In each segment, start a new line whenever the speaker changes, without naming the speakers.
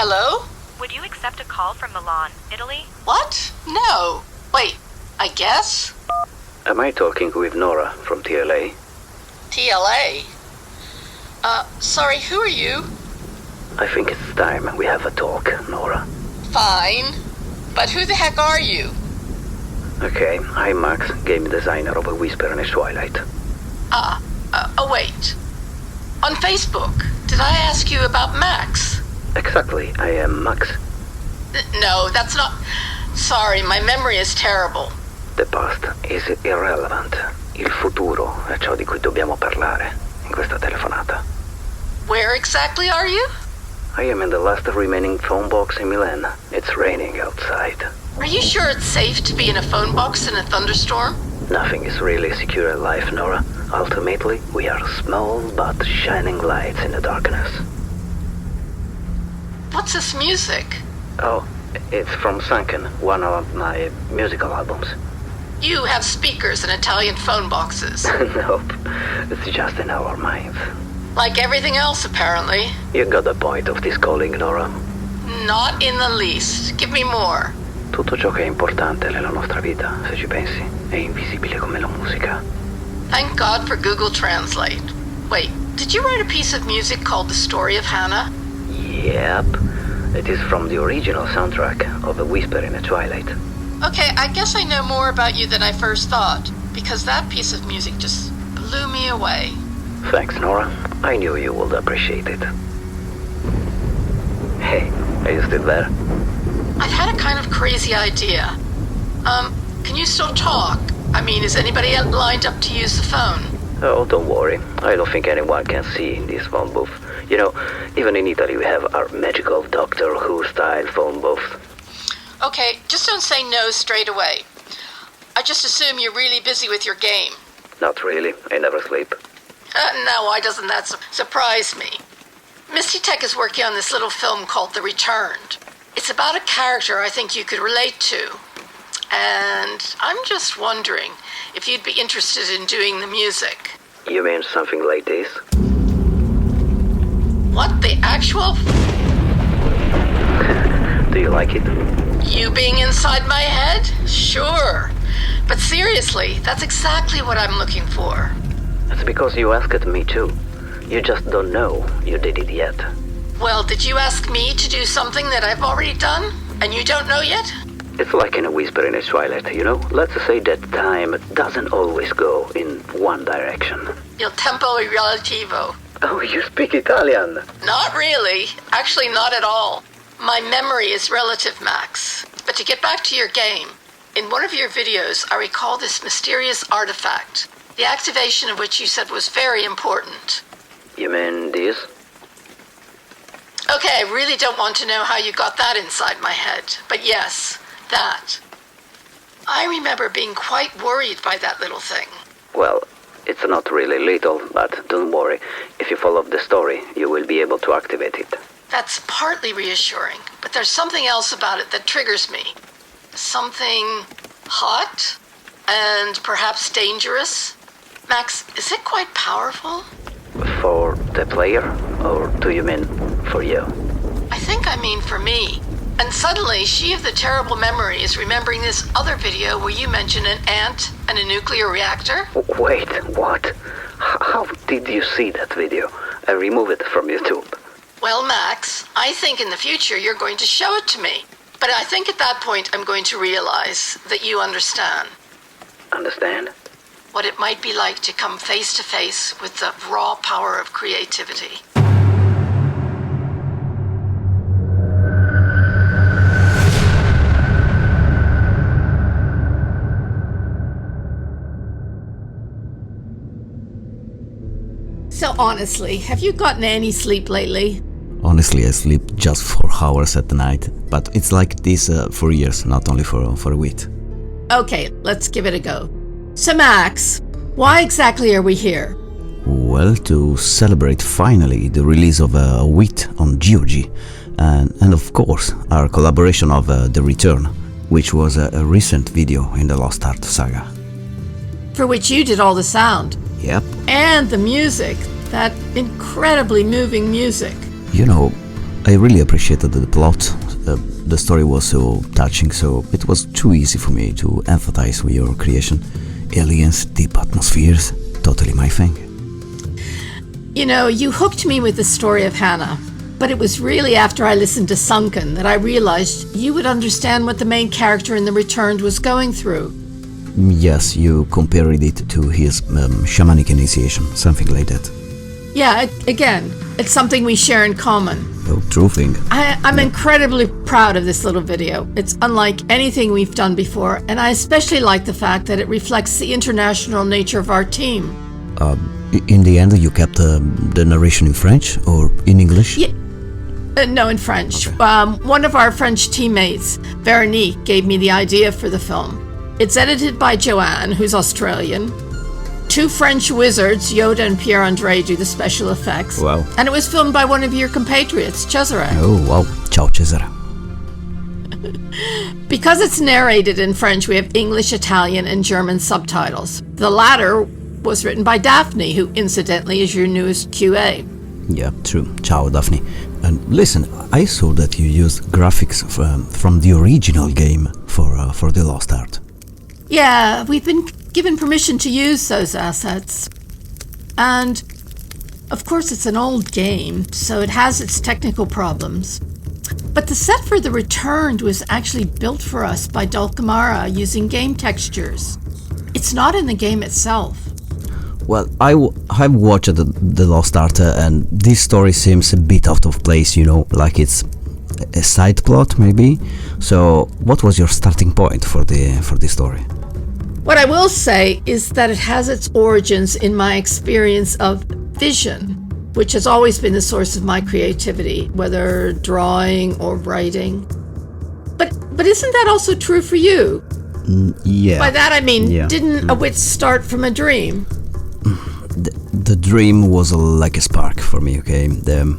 Hello?
Would you accept a call from Milan, Italy?
What? No. Wait, I guess?
Am I talking with Nora from TLA?
TLA? Sorry, who are you?
I think it's time we have a talk, Nora.
Fine. But who the heck are you?
Okay, I'm Max, game designer of A Whisper in a Twilight.
Wait. On Facebook, did I ask you about Max?
Exactly, I am Max.
No, that's not... Sorry, my memory is terrible.
The past is irrelevant. Il futuro è ciò di cui dobbiamo parlare in questa telefonata.
Where exactly are you?
I am in the last remaining phone box in Milan. It's raining outside.
Are you sure it's safe to be in a phone box in a thunderstorm?
Nothing is really secure in life, Nora. Ultimately, we are small but shining lights in the darkness.
What's this music?
Oh, it's from Sunken, one of my musical albums.
You have speakers in Italian phone boxes.
Nope, it's just in our minds.
Like everything else, apparently.
You got the point of this calling, Nora.
Not in the least. Give me more.
Tutto ciò che è importante nella nostra vita, se ci pensi, è invisibile come la musica.
Thank God for Google Translate. Wait, did you write a piece of music called The Story of Hannah?
Yep. It is from the original soundtrack of A Whisper in a Twilight.
Okay, I guess I know more about you than I first thought, because that piece of music just blew me away.
Thanks, Nora. I knew you would appreciate it. Hey, are you still there?
I've had a kind of crazy idea. Can you still talk? I mean, is anybody lined up to use the phone?
Oh, don't worry. I don't think anyone can see in this phone booth. You know, even in Italy we have our magical Doctor Who-style phone booth.
Okay, just don't say no straight away. I just assume you're really busy with your game.
Not really. I never sleep.
Now, why doesn't that surprise me? MystiTech is working on this little film called The Returned. It's about a character I think you could relate to. And I'm just wondering if you'd be interested in doing the music.
You mean something like this?
What, the actual...
Do you like it?
You being inside my head? Sure. But seriously, that's exactly what I'm looking for.
It's because you asked me too. You just don't know you did it yet.
Well, did you ask me to do something that I've already done, and you don't know yet?
It's like in A Whisper in a Twilight, you know? Let's say that time doesn't always go in one direction.
Il tempo è relativo.
Oh, you speak Italian?
Not really. Actually, not at all. My memory is relative, Max. But to get back to your game, in one of your videos, I recall this mysterious artifact, the activation of which you said was very important.
You mean this?
Okay, I really don't want to know how you got that inside my head, but yes, that. I remember being quite worried by that little thing.
Well, it's not really little, but don't worry. If you follow the story, you will be able to activate it.
That's partly reassuring, but there's something else about it that triggers me. Something hot and perhaps dangerous. Max, is it quite powerful?
For the player, or do you mean for you?
I think I mean for me. And suddenly, she of the terrible memory is remembering this other video where you mentioned an ant and a nuclear reactor.
Wait, what? How did you see that video? I removed it from YouTube.
Well, Max, I think in the future you're going to show it to me. But I think at that point I'm going to realize that you understand.
Understand?
What it might be like to come face to face with the raw power of creativity. So honestly, have you gotten any sleep lately?
Honestly, I sleep just 4 hours at night, but it's like this for years, not only for a week.
Okay, let's give it a go. So Max, why exactly are we here?
Well, to celebrate finally the release of a WIT on GOG, and of course our collaboration of The Return, which was a recent video in the Lost Art saga.
For which you did all the sound.
Yep.
And the music, that incredibly moving music.
You know, I really appreciated the plot. The story was so touching, so it was too easy for me to empathize with your creation. Aliens, deep atmospheres, totally my thing.
You know, you hooked me with the story of Hannah, but it was really after I listened to Sunken that I realized you would understand what the main character in The Returned was going through.
Yes, you compared it to his shamanic initiation, something like that.
Yeah, again, it's something we share in common.
Oh, true thing.
I'm incredibly proud of this little video. It's unlike anything we've done before, and I especially like the fact that it reflects the international nature of our team.
In the end, you kept the narration in French or in English?
Yeah, no, in French.
Okay.
One of our French teammates, Veronique, gave me the idea for the film. It's edited by Joanne, who's Australian. 2 French wizards, Yoda and Pierre-Andre, do the special effects.
Wow.
And it was filmed by one of your compatriots, Cesare.
Oh, wow. Ciao, Cesare.
Because it's narrated in French, we have English, Italian, and German subtitles. The latter was written by Daphne, who incidentally is your newest QA.
Yeah, true. Ciao, Daphne. And listen, I saw that you used graphics from the original game for the Lost Art.
Yeah, we've been given permission to use those assets. And, of course, it's an old game, so it has its technical problems. But the set for The Returned was actually built for us by Dulcamara using game textures. It's not in the game itself.
Well, I've watched the Lost Art, and this story seems a bit out of place, you know, like it's a side plot, maybe. So, what was your starting point for this story?
What I will say is that it has its origins in my experience of vision, which has always been the source of my creativity, whether drawing or writing. But isn't that also true for you?
Yeah.
By that I mean,
yeah.
Didn't a wit start from a dream?
The dream was like a spark for me, okay? Then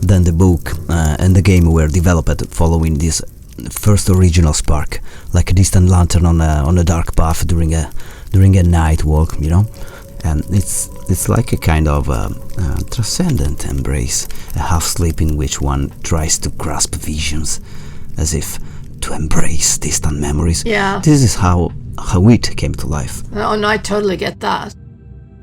the book and the game were developed following this first original spark, like a distant lantern on a dark path during a night walk, you know. And it's like a kind of transcendent embrace, a half sleep in which one tries to grasp visions, as if to embrace distant memories.
Yeah.
This is how it came to life.
Oh, no, I totally get that.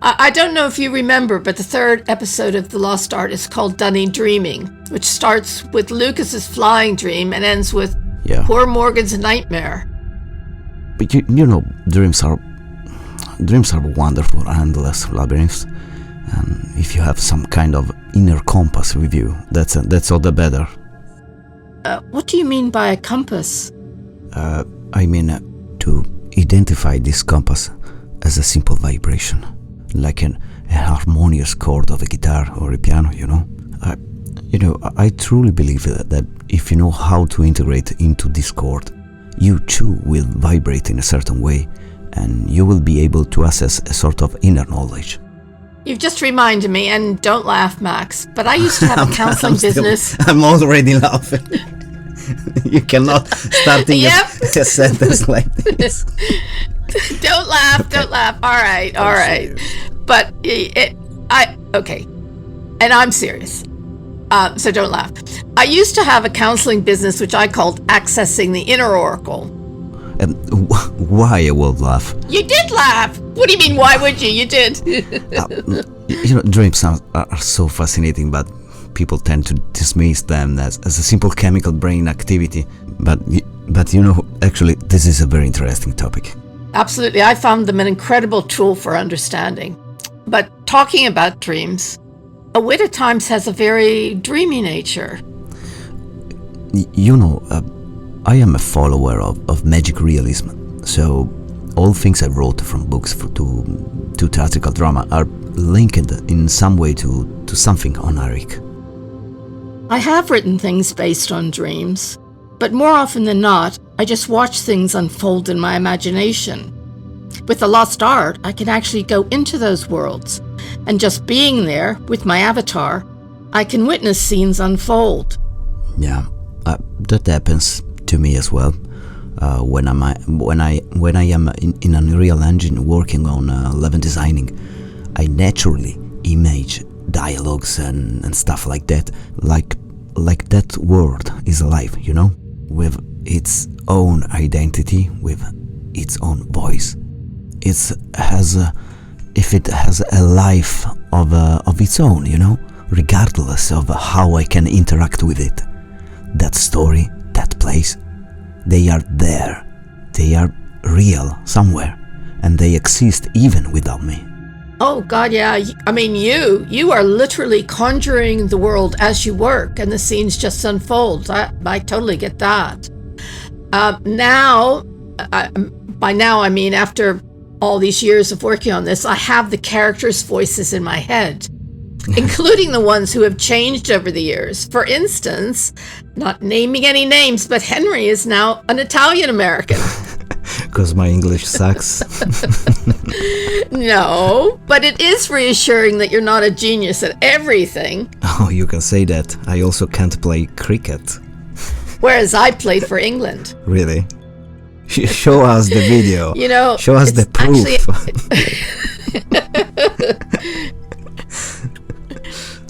I don't know if you remember, but the 3rd episode of The Lost Art is called Dunny Dreaming, which starts with Lucas's flying dream and ends with poor Morgan's nightmare.
But you know, dreams are wonderful, endless labyrinths. And if you have some kind of inner compass with you, that's all the better.
What do you mean by a compass?
I mean to identify this compass as a simple vibration, like a harmonious chord of a guitar or a piano, you know. I truly believe that if you know how to integrate into this chord, you too will vibrate in a certain way, and you will be able to access a sort of inner knowledge.
You've just reminded me, and don't laugh, Max, but I used to have a counseling business.
I'm already laughing. You cannot start a sentence like this.
Don't laugh. All right. But okay, and I'm serious. So don't laugh. I used to have a counseling business which I called Accessing the Inner Oracle.
Why I would laugh?
You did laugh! What do you mean, why would you? You did.
Dreams are so fascinating, but people tend to dismiss them as a simple chemical brain activity. But actually, this is a very interesting topic.
Absolutely. I found them an incredible tool for understanding. But talking about dreams, a wit at times has a very dreamy nature.
I am a follower of magic realism, so all things I wrote from books to theatrical drama are linked in some way to something honorific.
I have written things based on dreams, but more often than not, I just watch things unfold in my imagination. With The Lost Art, I can actually go into those worlds, and just being there with my avatar, I can witness scenes unfold.
Yeah, that happens to me as well. When I am in an Unreal Engine working on level designing, I naturally image dialogues and stuff like that, like like that world is alive, you know, with its own identity, with its own voice. If it has a life of its own, you know, regardless of how I can interact with it. That story, that place, they are there. They are real somewhere, and they exist even without me.
Oh, God, yeah. I mean, you are literally conjuring the world as you work, and the scenes just unfold. I totally get that. By now, I mean, after all these years of working on this, I have the characters' voices in my head, including the ones who have changed over the years. For instance, not naming any names, but Henry is now an Italian-American.
Because my English sucks.
No, but it is reassuring that you're not a genius at everything.
Oh, you can say that. I also can't play cricket.
Whereas I played for England.
Really? Show us the video.
You know,
show us the proof.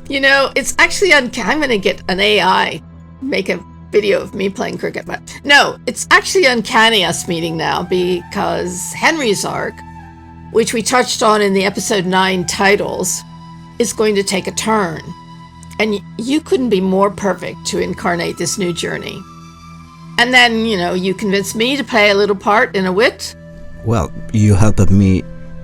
You know, it's actually I'm going to get an AI, make a video of me playing cricket. But no, it's actually uncanny us meeting now, because Henry's arc, which we touched on in the episode 9 titles, is going to take a turn. And you couldn't be more perfect to incarnate this new journey. And then, you know, you convinced me to play a little part in a wit.
Well, you helped me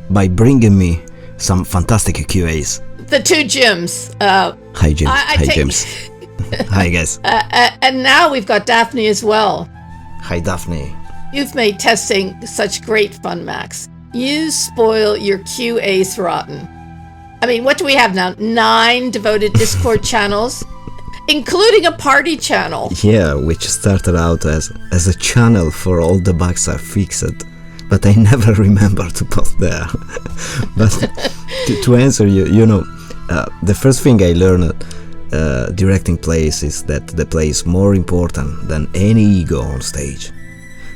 by bringing me some fantastic QAs.
The 2 Jims.
Hi, Jim. Hi, James. Hi, guys.
And now we've got Daphne as well.
Hi, Daphne.
You've made testing such great fun, Max. You spoil your QAs rotten. I mean, what do we have now? 9 devoted Discord channels, including a party channel.
Yeah, which started out as a channel for all the bugs I fixed, but I never remember to post there. But to answer you, you know, the first thing I learned directing plays is that the play is more important than any ego on stage.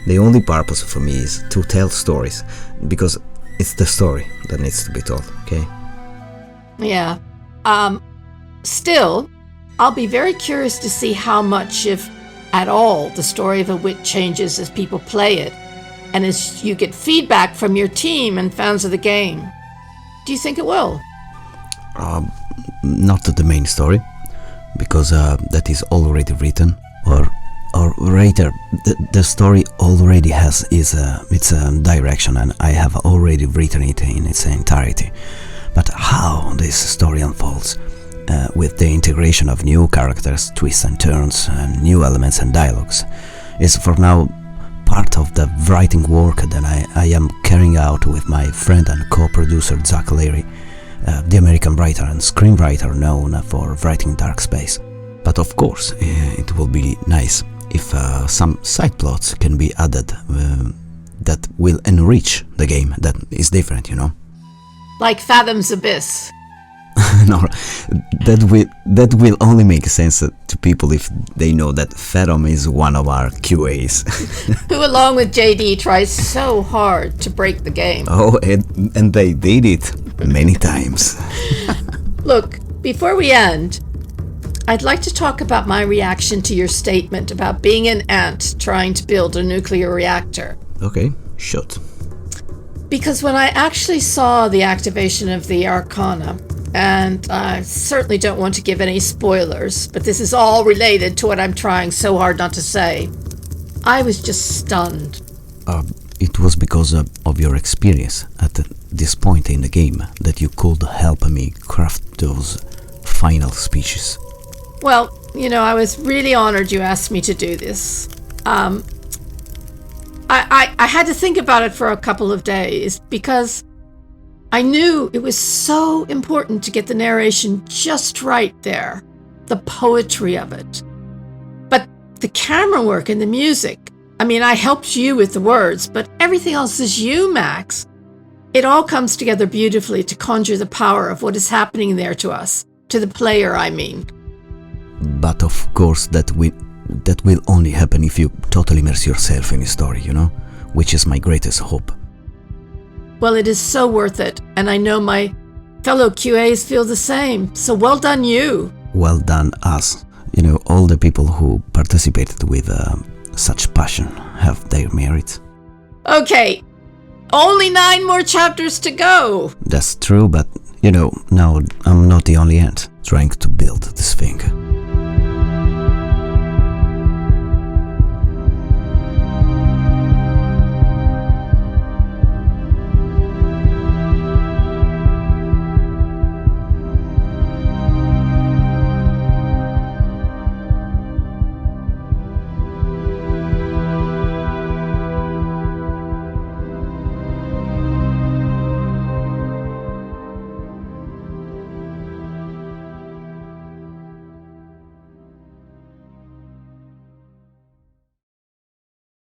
The only purpose for me is to tell stories, because it's the story that needs to be told, okay?
Yeah. Still, I'll be very curious to see how much, if at all, the story of a wit changes as people play it, and as you get feedback from your team and fans of the game. Do you think it will?
Not the main story, because that is already written, or rather, the story already has its direction, and I have already written it in its entirety. But how this story unfolds, with the integration of new characters, twists and turns, and new elements and dialogues, is for now part of the writing work that I am carrying out with my friend and co-producer Zach Leary, the American writer and screenwriter known for writing Dark Space. But of course, it will be nice if some side plots can be added that will enrich the game, that is different, you know?
Like Fathom's Abyss.
No, that will only make sense to people if they know that Fathom is one of our QAs.
Who, along with JD, tries so hard to break the game.
Oh, and they did it many times.
Look, before we end, I'd like to talk about my reaction to your statement about being an ant trying to build a nuclear reactor.
Okay, shoot.
Because when I actually saw the activation of the Arcana, and I certainly don't want to give any spoilers, but this is all related to what I'm trying so hard not to say, I was just stunned.
It was because of your experience at this point in the game that you could help me craft those final speeches.
Well, you know, I was really honored you asked me to do this. I had to think about it for a couple of days because I knew it was so important to get the narration just right there, the poetry of it. But the camera work and the music, I mean, I helped you with the words, but everything else is you, Max. It all comes together beautifully to conjure the power of what is happening there to us, to the player, I mean.
But of course that will only happen if you totally immerse yourself in the story, you know? Which is my greatest hope.
Well, it is so worth it, and I know my fellow QAs feel the same, so well done you.
Well done us, you know, all the people who participated with such passion have their merits.
Okay, only 9 more chapters to go.
That's true, but, you know, now I'm not the only ant trying to build this thing.